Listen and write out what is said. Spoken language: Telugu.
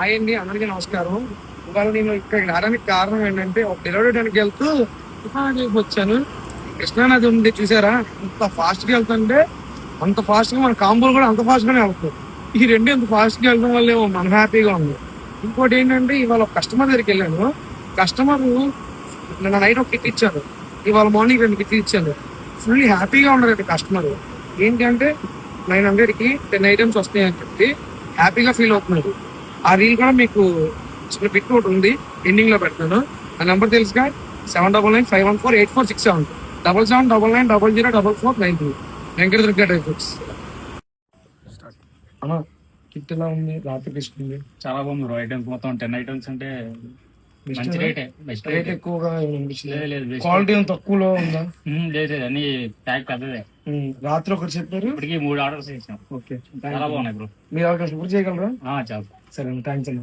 హాయ్ అండి, అందరికీ నమస్కారం. ఇవాళ నేను ఇక్కడ రావడానికి కారణం ఏంటంటే ఒక డెలివరీ టైంకి వెళ్తూ కృష్ణానదికి వచ్చాను. కృష్ణానది ఉంది చూసారా, అంత ఫాస్ట్ గా వెళ్తుంటే అంత ఫాస్ట్ గా మన కాంబోలు కూడా అంత ఫాస్ట్ గానే వెళ్తాయి. ఈ రెండు ఎంత ఫాస్ట్ గా వెళ్ళడం వల్ల మన హ్యాపీగా ఉంది. ఇంకోటి ఏంటంటే ఇవాళ ఒక కస్టమర్ దగ్గరికి వెళ్ళాను. కస్టమర్ నిన్న నైట్ ఒక కిట్ ఇచ్చారు, ఇవాళ మార్నింగ్ 2 కిట్లు ఇచ్చాను. ఫుల్లీ హ్యాపీగా ఉన్నారు కస్టమర్. ఏంటంటే 900కి 10 ఐటమ్స్ వస్తాయి అని చెప్పి హ్యాపీగా ఫీల్ అవుతున్నారు. ఆ రీల్ కూడా మీకు చిన్న పిక్ ఒకటి ఉంది, ఎండింగ్ లో పెడతాను. ఆ నెంబర్ తెలుసుగా, 7995148467 7799904493 వెంకట దుర్గా డ్రై ఫ్రూట్స్. అన్న కిట్ ఎలా ఉంది? రాత్రి తీసుకుంది చాలా బాగుంది బ్రో. ఐటమ్స్ మొత్తం 10 ఐటమ్స్ అంటే మంచి రేటే. Best rate rate. ఎక్కువగా లేదు క్వాలిటీ తక్కువలో ఉందా? లేదు అన్ని ప్యాక్ పెద్దదే. రాత్రి ఒకటి చెప్పారు, ఇప్పటికి 3 ఆర్డర్స్ చేసాం. ఓకే చాలా బాగున్నాయి బ్రో. మీరు ఎవరికైనా సపోర్ట్ చేయగలరా? చాలా సరే, థ్యాంక్స్ అండి.